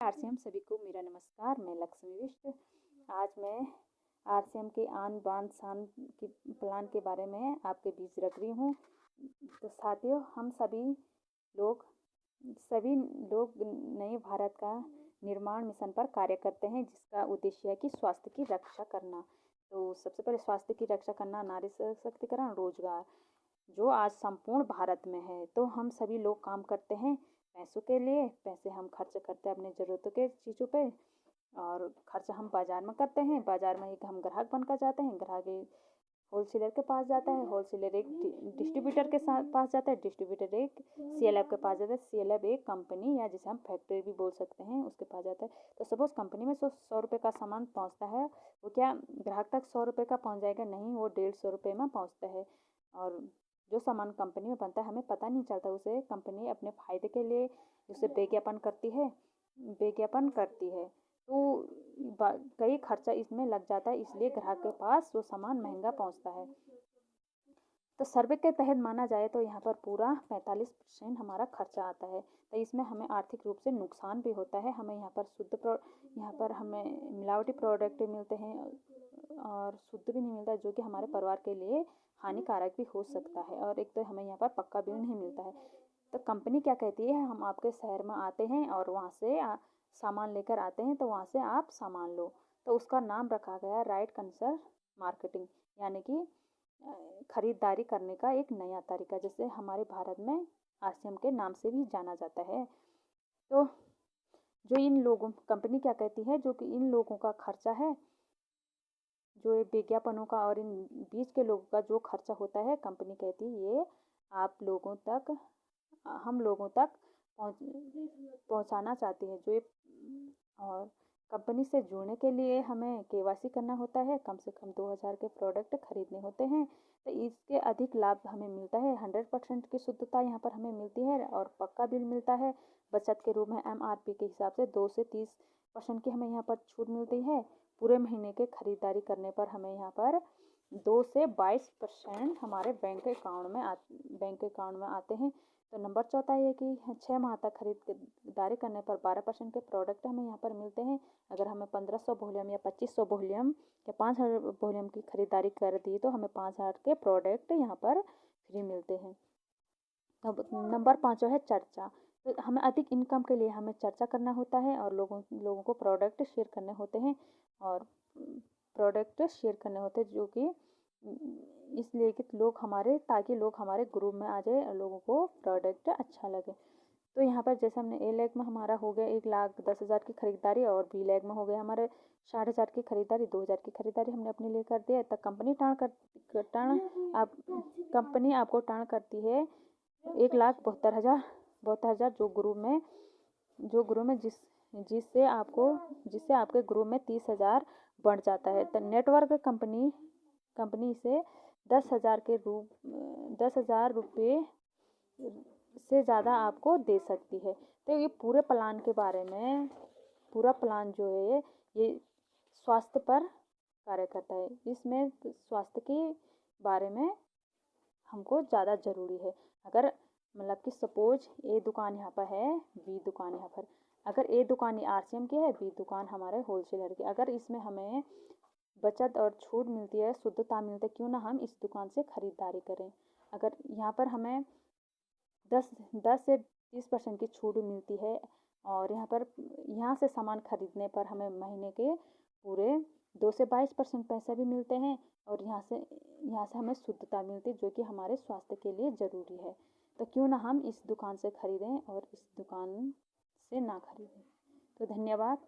RCM सभी को मेरा नमस्कार। मैं लक्ष्मी विष्ट। आज मैं आरसीएम के आन बान शान की प्लान के बारे में आपके बीच रख रही हूँ। तो साथियों, हम सभी लोग नए भारत का निर्माण मिशन पर कार्य करते हैं, जिसका उद्देश्य है कि स्वास्थ्य की रक्षा करना। तो सबसे पहले स्वास्थ्य की रक्षा करना, नारी सशक्तिकरण, रोजगार जो आज संपूर्ण भारत में है। तो हम सभी लोग काम करते हैं पैसों के लिए। पैसे हम खर्च करते हैं अपने ज़रूरतों के चीज़ों पे, और खर्च हम बाज़ार में करते हैं। बाज़ार में एक हम ग्राहक बनकर जाते हैं। ग्राहक एक होलसेलर के पास जाता है, होलसेलर एक डिस्ट्रीब्यूटर के साथ पास जाता है, डिस्ट्रीब्यूटर एक सीएलएफ के पास जाता है, सीएलएफ एक कंपनी या जिसे हम फैक्ट्री भी बोल सकते हैं उसके पास जाता है। तो सपोज़ कंपनी में 100 रुपये का सामान पहुंचता है, वो क्या ग्राहक तक 100 रुपये का पहुंच जाएगा? नहीं, वो 150 रुपये में पहुंचता है। और जो सामान कंपनी में बनता है हमें पता नहीं चलता, उसे कंपनी अपने फ़ायदे के लिए उसे विज्ञापन करती है। तो कई खर्चा इसमें लग जाता है, इसलिए ग्राहक के पास वो सामान महंगा पहुंचता है। तो सर्वे के तहत माना जाए तो यहाँ पर पूरा 45% हमारा खर्चा आता है। तो इसमें हमें आर्थिक रूप से नुकसान भी होता है। हमें यहाँ पर हमें मिलावटी प्रोडक्ट मिलते हैं और शुद्ध भी नहीं मिलता, जो कि हमारे परिवार के लिए हानिकारक भी हो सकता है। और एक तो हमें यहाँ पर पक्का बिल नहीं मिलता है। तो कंपनी क्या कहती है, हम आपके शहर में आते हैं और वहाँ से सामान लेकर आते हैं, तो वहाँ से आप सामान लो। तो उसका नाम रखा गया राइट कंसर्न मार्केटिंग, यानी कि खरीदारी करने का एक नया तरीका, जिसे हमारे भारत में आरसीएम के नाम से भी जाना जाता है। तो जो इन लोगों कंपनी क्या कहती है, जो कि इन लोगों का खर्चा है, जो ये विज्ञापनों का और इन बीच के लोगों का जो खर्चा होता है, कंपनी कहती है ये हम लोगों तक पहुंचाना चाहती है। जो ये और कंपनी से जुड़ने के लिए हमें केवाईसी करना होता है, कम से कम 2000 के प्रोडक्ट खरीदने होते हैं। तो इसके अधिक लाभ हमें मिलता है। 100% की शुद्धता यहाँ पर हमें मिलती है और पक्का बिल मिलता है। बचत के रूप में एमआरपी के हिसाब से 2 से 30% की हमें यहाँ पर छूट मिलती है। पूरे महीने के खरीदारी करने पर हमें यहाँ पर 2 से 22% हमारे बैंक अकाउंट में आते हैं। तो नंबर चौथा ये कि 6 माह तक खरीदारी करने पर 12% के प्रोडक्ट हमें यहाँ पर मिलते हैं। अगर हमें 1500 वॉल्यूम या 2500 वॉल्यूम या 5000 वॉल्यूम की खरीदारी कर दी तो हमें 5000 के प्रोडक्ट यहाँ पर फ्री मिलते हैं। अब नंबर 5 है चर्चा। तो हमें अधिक इनकम के लिए हमें चर्चा करना होता है और लोगों को प्रोडक्ट शेयर करने होते हैं, जो कि इसलिए कि ताकि लोग हमारे ग्रुप में आ जाए और लोगों को प्रोडक्ट अच्छा लगे। तो यहाँ पर जैसे हमने ए लेग में हमारा हो गया 1,10,000 की खरीदारी, और बी लेग में हो गया हमारे 60,000 की खरीदारी, 2,000 की खरीदारी हमने अपने लिए कर दिया। तब कंपनी आपको टाण करती है 1,72,000 जो ग्रुप में जिससे आपके ग्रुप में 30,000 बढ़ जाता है। तो नेटवर्क कंपनी से 10,000 रुपये से ज़्यादा आपको दे सकती है। तो ये पूरे प्लान के बारे में, पूरा प्लान जो है ये स्वास्थ्य पर कार्य करता है। इसमें स्वास्थ्य के बारे में हमको ज़्यादा ज़रूरी है। अगर मतलब कि सपोज ए दुकान यहाँ पर है, बी दुकान यहाँ पर, अगर ए दुकान आरसीएम की है, बी दुकान हमारे होलसेलर की, अगर इसमें हमें बचत और छूट मिलती है, शुद्धता मिलती है, क्यों ना हम इस दुकान से खरीदारी करें। अगर यहाँ पर हमें 10 से 30% की छूट मिलती है और यहाँ से सामान खरीदने पर हमें महीने के पूरे 2 से 22% पैसा भी मिलते हैं, और यहाँ से हमें शुद्धता मिलती है, जो कि हमारे स्वास्थ्य के लिए ज़रूरी है। तो क्यों ना हम इस दुकान से खरीदें और इस दुकान से ना खरीदें। तो धन्यवाद।